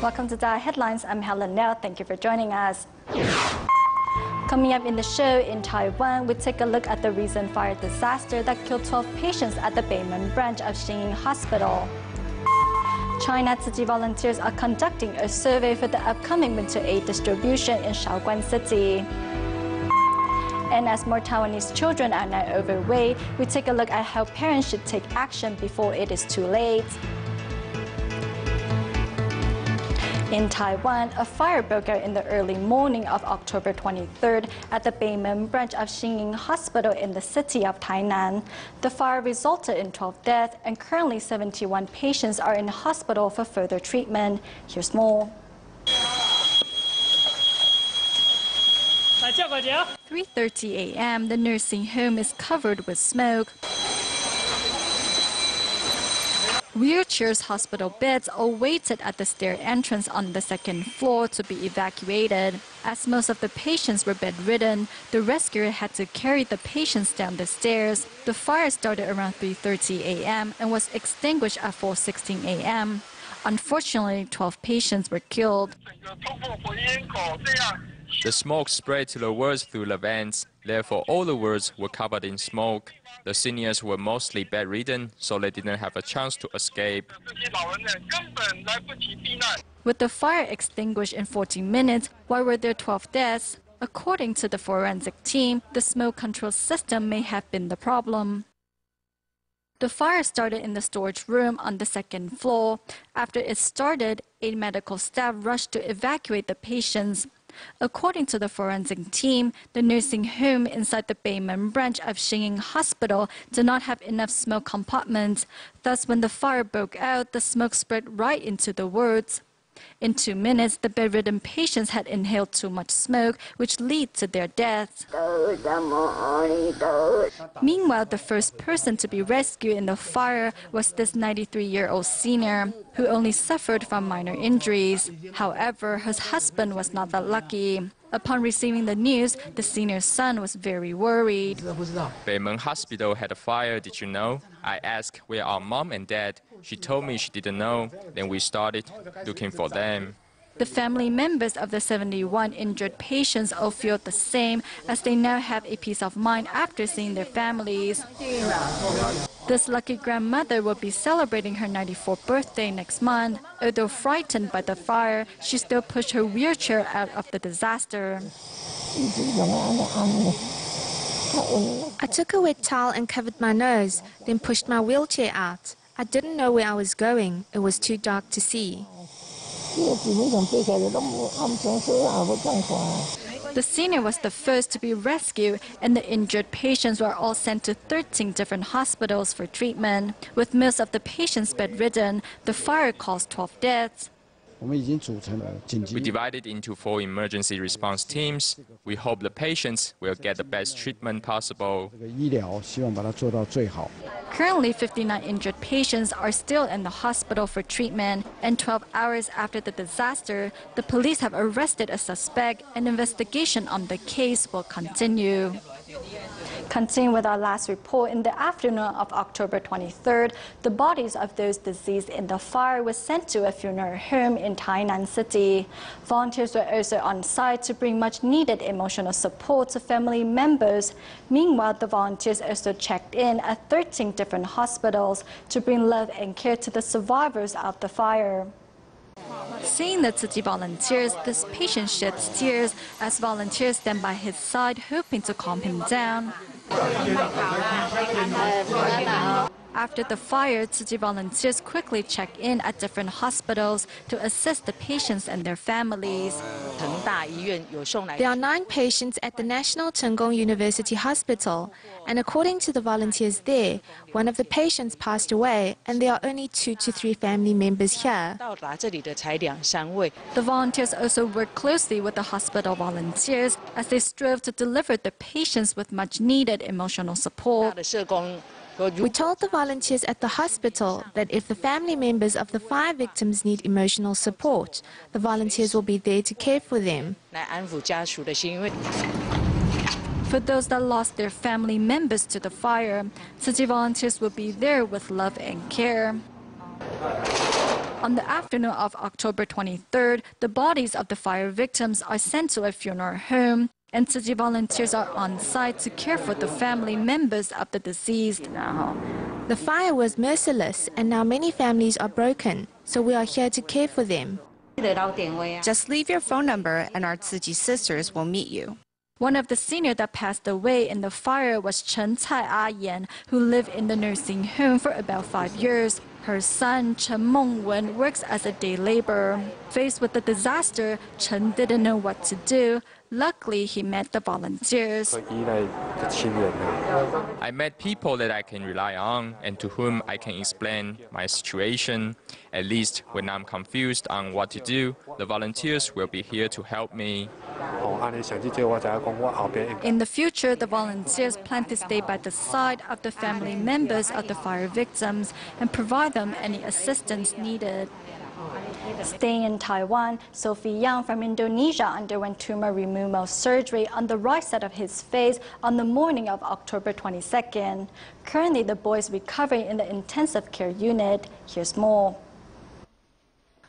Welcome to DaAi Headlines. I'm Helen Liao. Thank you for joining us. Coming up in the show, in Taiwan, we take a look at the recent fire disaster that killed 12 patients at the Beimen branch of Xingyin Hospital. China Tzu Chi volunteers are conducting a survey for the upcoming winter aid distribution in Shaoguan City. And as more Taiwanese children are now overweight, we take a look at how parents should take action before it is too late. In Taiwan, a fire broke out in the early morning of October 23rd at the Beimen branch of Xingyin Hospital in the city of Tainan. The fire resulted in 12 deaths, and currently 71 patients are in hospital for further treatment. Here's more. 3:30 a.m., the nursing home is covered with smoke. Wheelchairs, hospital beds all waited at the stair entrance on the second floor to be evacuated. As most of the patients were bedridden, the rescuer had to carry the patients down the stairs. The fire started around 3:30 a.m. and was extinguished at 4:16 a.m. Unfortunately, 12 patients were killed. The smoke spread to the wards through the vents. Therefore, all the wards were covered in smoke. The seniors were mostly bedridden, so they didn't have a chance to escape. With the fire extinguished in 14 minutes, why were there 12 deaths? According to the forensic team, the smoke control system may have been the problem. The fire started in the storage room on the second floor. After it started, 8 medical staff rushed to evacuate the patients. According to the forensic team, the nursing home inside the Beimen branch of Xingyin Hospital did not have enough smoke compartments. Thus, when the fire broke out, the smoke spread right into the wards. In 2 minutes, the bedridden patients had inhaled too much smoke, which led to their deaths. Meanwhile, the first person to be rescued in the fire was this 93-year-old senior, who only suffered from minor injuries. However, her husband was not that lucky. Upon receiving the news, the senior's son was very worried. Beimen Hospital had a fire, did you know? I asked where are mom and dad. She told me she didn't know. Then we started looking for them. The family members of the 71 injured patients all feel the same, as they now have a peace of mind after seeing their families. This lucky grandmother will be celebrating her 94th birthday next month. Although frightened by the fire, she still pushed her wheelchair out of the disaster. I took a wet towel and covered my nose, then pushed my wheelchair out. I didn't know where I was going. It was too dark to see. The senior was the first to be rescued, and the injured patients were all sent to 13 different hospitals for treatment. With most of the patients bedridden, the fire caused 12 deaths. We divided into 4 emergency response teams. We hope the patients will get the best treatment possible. Currently, 59 injured patients are still in the hospital for treatment, and 12 hours after the disaster, the police have arrested a suspect. An investigation on the case will continue. Continuing with our last report, in the afternoon of October 23rd, the bodies of those deceased in the fire were sent to a funeral home in Tainan City. Volunteers were also on site to bring much-needed emotional support to family members. Meanwhile, the volunteers also checked in at 13 different hospitals to bring love and care to the survivors of the fire. Seeing the Tzu Chi volunteers, this patient sheds tears as volunteers stand by his side, hoping to calm him down. After the fire, Tzu Chi volunteers quickly check in at different hospitals to assist the patients and their families. There are 9 patients at the National Cheng University Hospital, and according to the volunteers there, one of the patients passed away, and there are only 2 to 3 family members here. The volunteers also work closely with the hospital volunteers as they strove to deliver the patients with much-needed emotional support. We told the volunteers at the hospital that if the family members of the 5 victims need emotional support, the volunteers will be there to care for them. For those that lost their family members to the fire, Tzu Chi volunteers will be there with love and care. On the afternoon of October 23rd, the bodies of the fire victims are sent to a funeral home, and Tzu Chi volunteers are on site to care for the family members of the deceased. The fire was merciless, and now many families are broken, so we are here to care for them. Just leave your phone number and our Tzu Chi sisters will meet you. One of the seniors that passed away in the fire was Chen Cai A-Yan, who lived in the nursing home for about 5 years. Her son, Chen Mengwen, works as a day laborer. Faced with the disaster, Chen didn't know what to do. Luckily, he met the volunteers. I met people that I can rely on and to whom I can explain my situation. At least when I'm confused on what to do, the volunteers will be here to help me. In the future, the volunteers plan to stay by the side of the family members of the fire victims and provide them any assistance needed. Staying in Taiwan, Sophie Yang from Indonesia underwent tumor removal surgery on the right side of his face on the morning of October 22nd. Currently, the boy is recovering in the intensive care unit. Here's more.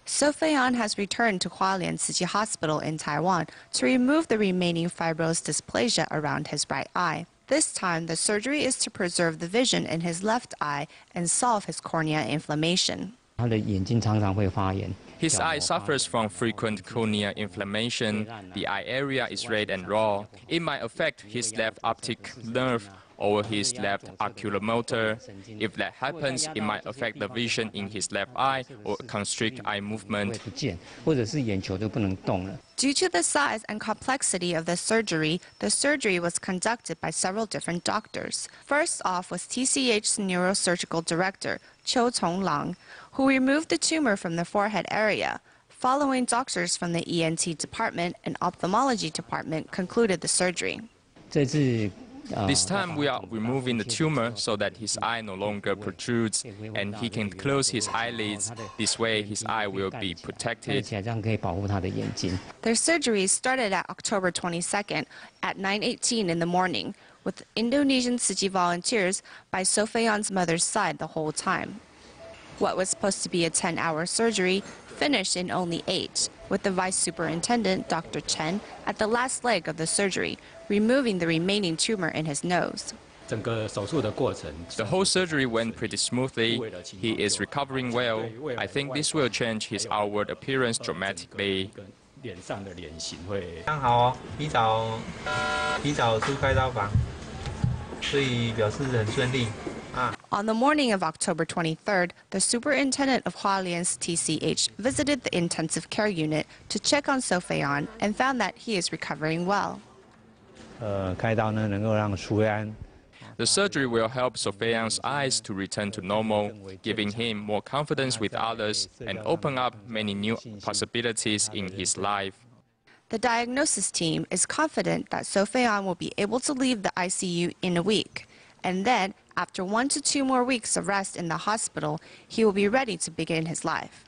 Sophie-An has returned to Hualien Tzu Chi Hospital in Taiwan to remove the remaining fibrous dysplasia around his right eye. This time, the surgery is to preserve the vision in his left eye and solve his cornea inflammation. His eye suffers from frequent cornea inflammation. The eye area is red and raw. It might affect his left optic nerve or his left oculomotor. If that happens, it might affect the vision in his left eye or constrict eye movement. Due to the size and complexity of the surgery was conducted by several different doctors. First off was TCH's neurosurgical director, Qiu Tonglang, who removed the tumor from the forehead area. Following, doctors from the ENT department and ophthalmology department concluded the surgery. This time we are removing the tumor so that his eye no longer protrudes and he can close his eyelids. This way his eye will be protected. Their surgery started at October 22nd at 9:18 in the morning with Indonesian Tzu Chi volunteers by Sophie-An's mother's side the whole time. What was supposed to be a 10-hour surgery finished in only 8, with the Vice Superintendent, Dr. Chen, at the last leg of the surgery, removing the remaining tumor in his nose. The whole surgery went pretty smoothly. He is recovering well. I think this will change his outward appearance dramatically. On the morning of October 23rd, the superintendent of Hualien's TCH visited the intensive care unit to check on Sophie-An and found that he is recovering well. The surgery will help Sophie-An's eyes to return to normal, giving him more confidence with others and open up many new possibilities in his life. The diagnosis team is confident that Sophie-An will be able to leave the ICU in a week, and then, after 1 to 2 more weeks of rest in the hospital, he will be ready to begin his life.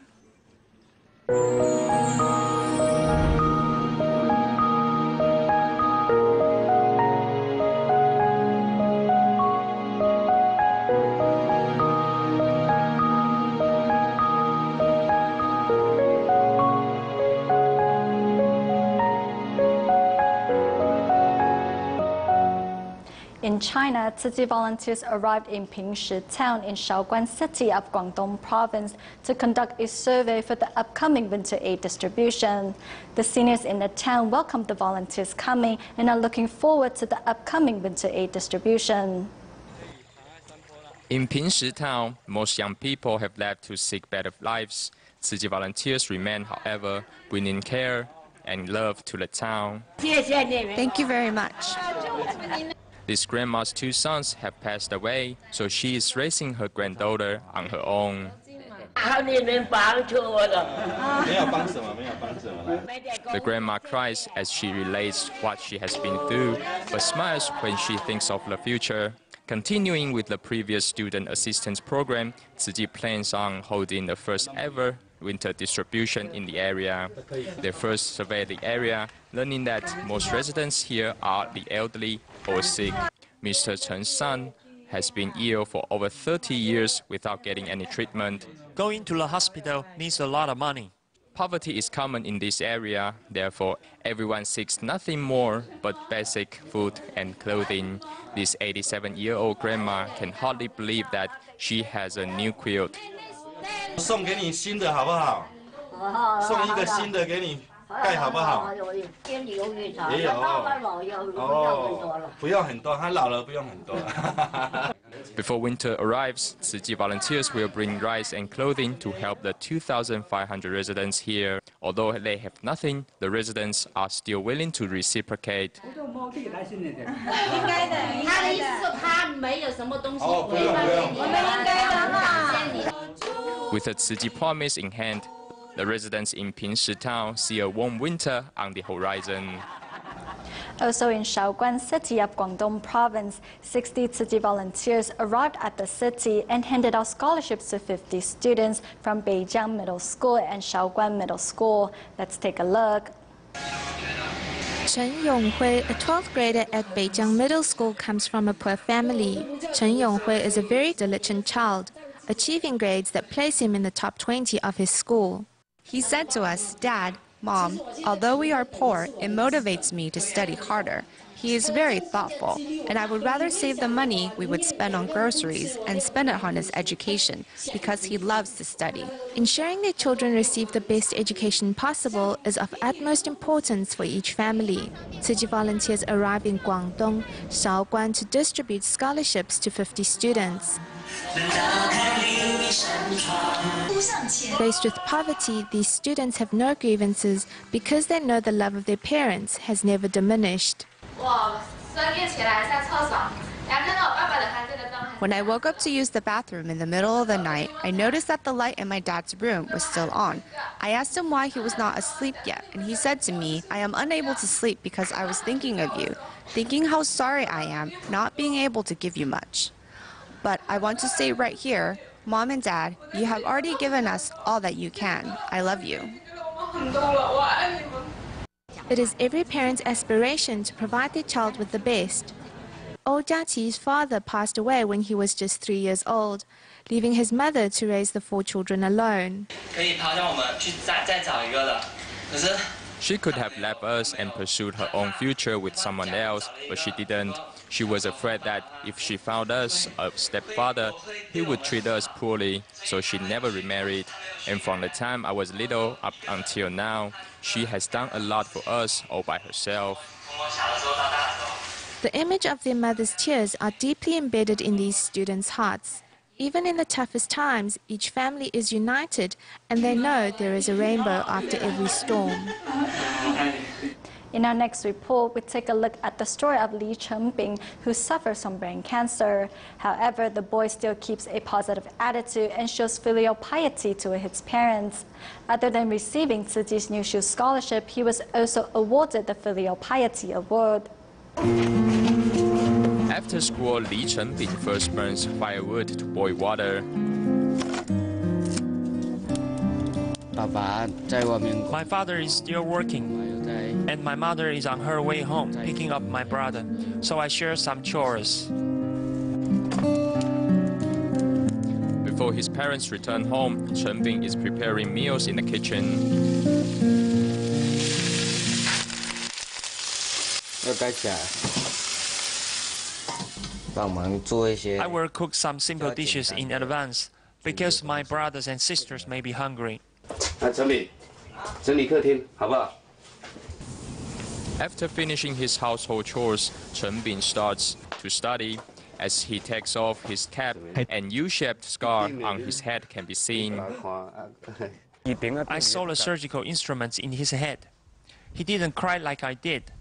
In China, Tzu Chi volunteers arrived in Pingshi town in Shaoguan city of Guangdong province to conduct a survey for the upcoming winter aid distribution. The seniors in the town welcomed the volunteers coming and are looking forward to the upcoming winter aid distribution. In Pingshi town, most young people have left to seek better lives. Tzu Chi volunteers remain, however, bringing care and love to the town. Thank you very much. This grandma's 2 sons have passed away, so she is raising her granddaughter on her own. The grandma cries as she relates what she has been through, but smiles when she thinks of the future. Continuing with the previous student assistance program, Tzu Chi plans on holding the first ever winter distribution in the area. They first surveyed the area, learning that most residents here are the elderly or sick. Mr. Chen's son, has been ill for over 30 years without getting any treatment. Going to the hospital needs a lot of money. Poverty is common in this area, therefore everyone seeks nothing more but basic food and clothing. This 87-year-old grandma can hardly believe that she has a new quilt. 送给你新的好不好？送一个新的给你盖好不好？也有哦，不用很多，他老了不用很多。Before winter arrives, Tzu Chi volunteers will bring rice and clothing to help the 2,500 residents here. Although they have nothing, the residents are still willing to reciprocate. With a Tzu Chi promise in hand, the residents in Pingshi town see a warm winter on the horizon. Also in Shaoguan City of Guangdong Province, 60 Tzu Chi volunteers arrived at the city and handed out scholarships to 50 students from Beijiang Middle School and Shaoguan Middle School. Let's take a look. Chen Yonghui, a 12th grader at Beijiang Middle School, comes from a poor family. Chen Yonghui is a very diligent child, achieving grades that place him in the top 20 of his school. He said to us, "Dad, Mom, although we are poor, it motivates me to study harder. He is very thoughtful, and I would rather save the money we would spend on groceries and spend it on his education because he loves to study." Ensuring their children receive the best education possible is of utmost importance for each family. Tzu Chi volunteers arrive in Guangdong, Shaoguan to distribute scholarships to 50 students. Faced with poverty, these students have no grievances because they know the love of their parents has never diminished. When I woke up to use the bathroom in the middle of the night, I noticed that the light in my dad's room was still on. I asked him why he was not asleep yet, and he said to me, "I am unable to sleep because I was thinking of you, thinking how sorry I am not being able to give you much. But I want to say right here, Mom and Dad, you have already given us all that you can. I love you." It is every parent's aspiration to provide their child with the best. Old Jiaqi's father passed away when he was just 3 years old, leaving his mother to raise the 4 children alone. She could have left us and pursued her own future with someone else, but she didn't. She was afraid that if she found us a stepfather, he would treat us poorly, so she never remarried. And from the time I was little up until now, she has done a lot for us all by herself. The image of their mother's tears are deeply embedded in these students' hearts. Even in the toughest times, each family is united and they know there is a rainbow after every storm. In our next report, we take a look at the story of Li Chengbing, who suffers from brain cancer. However, the boy still keeps a positive attitude and shows filial piety to his parents. Other than receiving Tzu Chi's New Shoes Scholarship, he was also awarded the Filial Piety Award. After school, Li Chengbing first burns firewood to boil water. My father is still working, and my mother is on her way home picking up my brother, so I share some chores. Before his parents return home, Chengbing is preparing meals in the kitchen. I will cook some simple dishes in advance because my brothers and sisters may be hungry. After finishing his household chores, Chengbing starts to study. As he takes off his cap, an U-shaped scar on his head can be seen. I saw the surgical instruments in his head. He didn't cry like I did.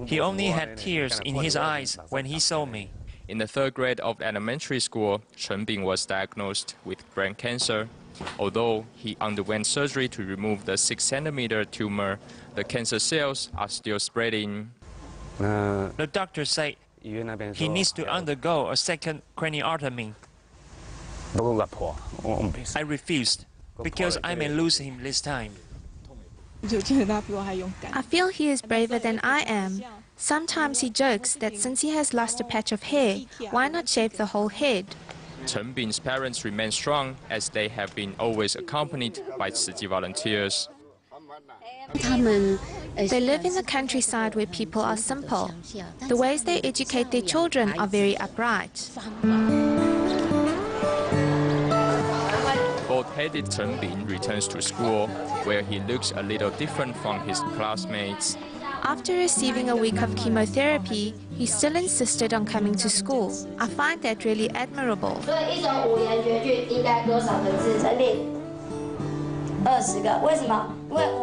He only had tears in his eyes when he saw me. In the 3rd grade of elementary school, Chengbing was diagnosed with brain cancer. Although he underwent surgery to remove the 6-centimeter tumor, the cancer cells are still spreading. The doctor said he needs to undergo a second craniotomy. I refused because I may lose him this time. I feel he is braver than I am. Sometimes he jokes that since he has lost a patch of hair, why not shave the whole head? Chen Bing's parents remain strong as they have been always accompanied by Tzu Chi volunteers. They live in the countryside where people are simple. The ways they educate their children are very upright. Bald-headed Chen Bing returns to school, where he looks a little different from his classmates. After receiving a week of chemotherapy, he still insisted on coming to school. I find that really admirable.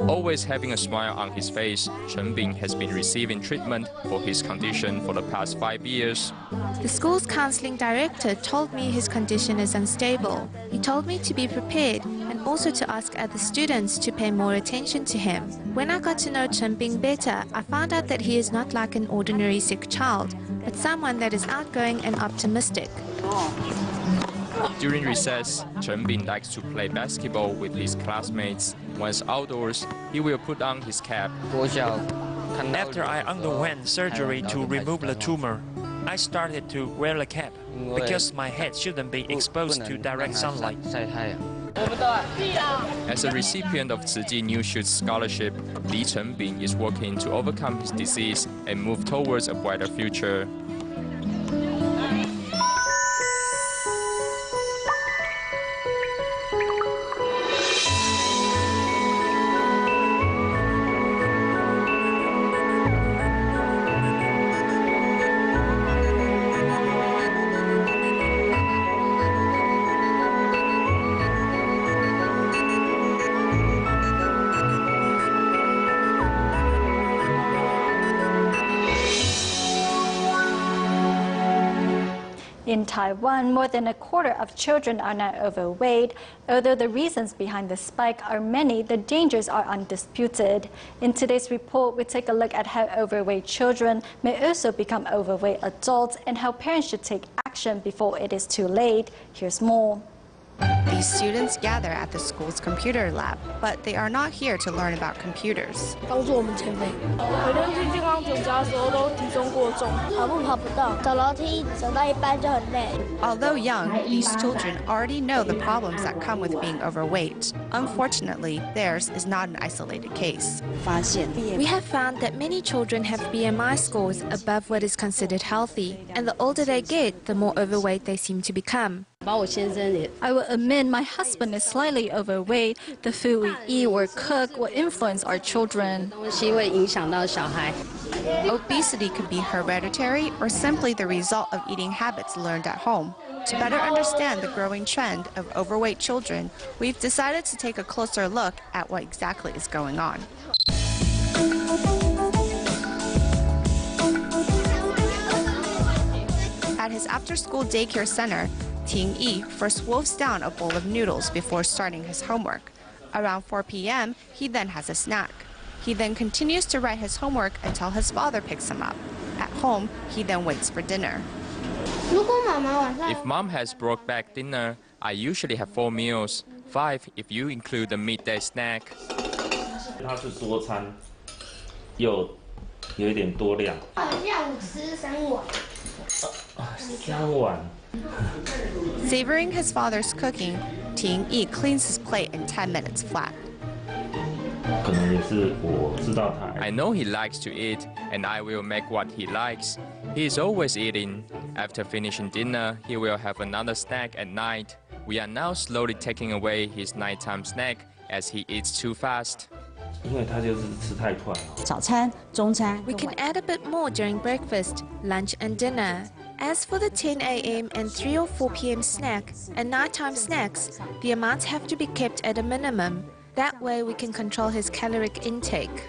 Always having a smile on his face, Chen Bing has been receiving treatment for his condition for the past 5 years. The school's counseling director told me his condition is unstable. He told me to be prepared and also to ask other students to pay more attention to him. When I got to know Chen Bing better, I found out that he is not like an ordinary sick child, but someone that is outgoing and optimistic. During recess, Chen Bing likes to play basketball with his classmates. Once outdoors, he will put on his cap. After I underwent surgery to remove the tumor, I started to wear a cap because my head shouldn't be exposed to direct sunlight. As a recipient of Tzu Chi New Shoots Scholarship, Li Chen Bing is working to overcome his disease and move towards a brighter future. In Taiwan, more than a quarter of children are now overweight. Although the reasons behind the spike are many, the dangers are undisputed. In today's report, we take a look at how overweight children may also become overweight adults and how parents should take action before it is too late. Here's more. These students gather at the school's computer lab, but they are not here to learn about computers. Although young, these children already know the problems that come with being overweight. Unfortunately, theirs is not an isolated case. We have found that many children have BMI scores above what is considered healthy, and the older they get, the more overweight they seem to become. I will admit my husband is slightly overweight. The food we eat or cook will influence our children. Obesity could be hereditary or simply the result of eating habits learned at home. To better understand the growing trend of overweight children, we've decided to take a closer look at what exactly is going on. At his after-school daycare center, Ting Yi first wolfs down a bowl of noodles before starting his homework. Around 4 p.m., he then has a snack. He then continues to write his homework until his father picks him up. At home, he then waits for dinner. If mom has brought back dinner, I usually have 4 meals, 5 if you include the midday snack. Savoring his father's cooking, Ting Yi cleans his plate in 10 minutes flat. I know he likes to eat, and I will make what he likes. He is always eating. After finishing dinner, he will have another snack at night. We are now slowly taking away his nighttime snack as he eats too fast. We can add a bit more during breakfast, lunch and dinner. As for the 10 a.m. and 3 or 4 p.m. snack and nighttime snacks, the amounts have to be kept at a minimum. That way we can control his caloric intake.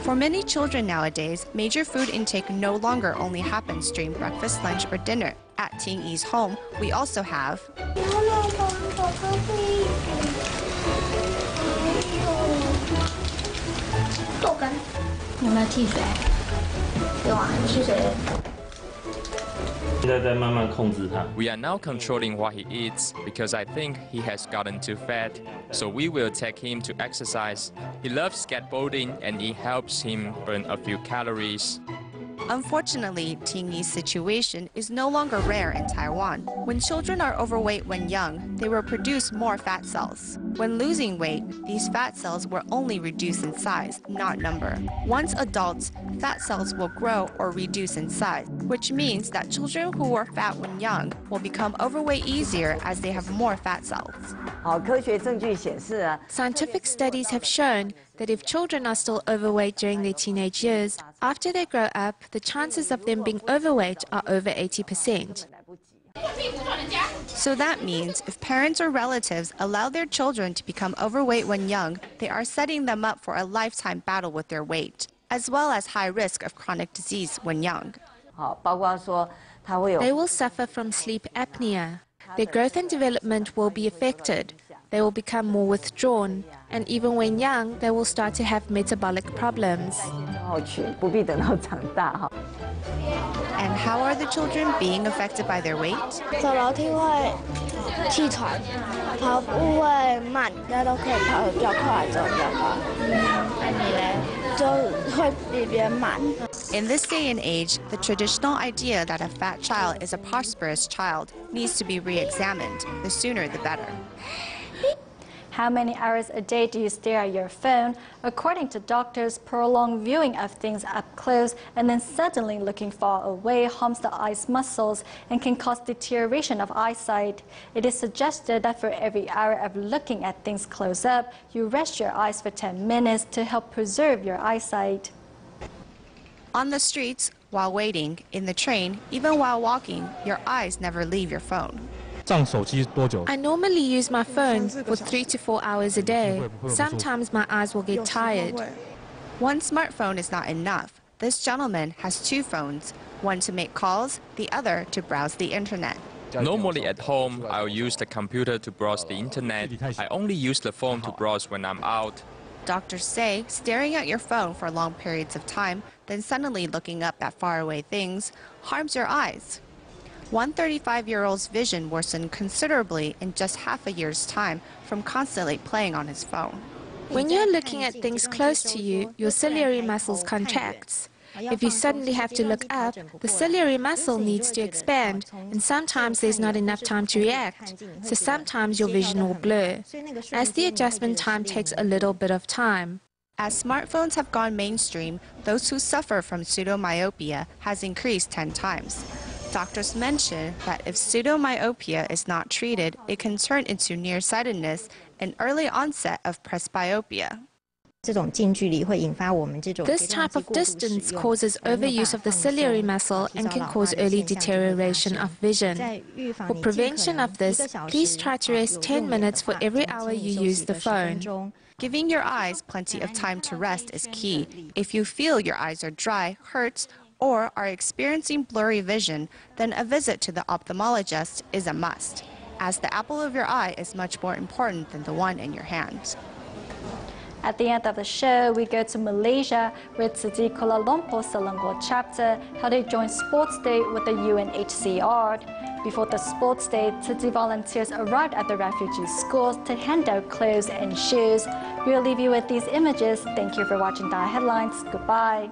For many children nowadays, major food intake no longer only happens during breakfast, lunch, or dinner. At Ting Yi's home, we also have We are now controlling what he eats because I think he has gotten too fat. So we will take him to exercise. He loves skateboarding and it helps him burn a few calories. Unfortunately, Tingyi's situation is no longer rare in Taiwan. When children are overweight when young, they will produce more fat cells. When losing weight, these fat cells will only reduce in size, not number. Once adults, fat cells will grow or reduce in size, which means that children who were fat when young will become overweight easier as they have more fat cells. Scientific studies have shown that if children are still overweight during their teenage years, after they grow up, the chances of them being overweight are over 80%. So that means if parents or relatives allow their children to become overweight when young, they are setting them up for a lifetime battle with their weight, as well as high risk of chronic disease when young. They will suffer from sleep apnea. Their growth and development will be affected. They will become more withdrawn, and even when young, they will start to have metabolic problems. And how are the children being affected by their weight? In this day and age, the traditional idea that a fat child is a prosperous child needs to be re-examined. The sooner the better. How many hours a day do you stare at your phone? According to doctors, prolonged viewing of things up close and then suddenly looking far away harms the eye's muscles and can cause deterioration of eyesight. It is suggested that for every hour of looking at things close up, you rest your eyes for 10 minutes to help preserve your eyesight. On the streets, while waiting, in the train, even while walking, your eyes never leave your phone. I normally use my phone for 3 to 4 hours a day. Sometimes my eyes will get tired. One smartphone is not enough. This gentleman has 2 phones, one to make calls, the other to browse the internet. Normally at home, I'll use the computer to browse the internet. I only use the phone to browse when I'm out. Doctors say staring at your phone for long periods of time, then suddenly looking up at faraway things, harms your eyes. One 35-year-old's vision worsened considerably in just half a year's time from constantly playing on his phone. When you're looking at things close to you, your ciliary muscles contract. If you suddenly have to look up, the ciliary muscle needs to expand, and sometimes there's not enough time to react, so sometimes your vision will blur, as the adjustment time takes a little bit of time. As smartphones have gone mainstream, those who suffer from pseudomyopia has increased 10 times. Doctors mention that if pseudomyopia is not treated, it can turn into nearsightedness and early onset of presbyopia. This type of distance causes overuse of the ciliary muscle and can cause early deterioration of vision. For prevention of this, please try to rest 10 minutes for every hour you use the phone. Giving your eyes plenty of time to rest is key. If you feel your eyes are dry, hurts, or are experiencing blurry vision, then a visit to the ophthalmologist is a must, as the apple of your eye is much more important than the one in your hand. At the end of the show, we go to Malaysia, where Tzu Chi Kuala Lumpur Selangor chapter held a joint sports day with the UNHCR. Before the sports day, Tzu Chi volunteers arrived at the refugee schools to hand out clothes and shoes. We'll leave you with these images. Thank you for watching DaAi Headlines. Goodbye.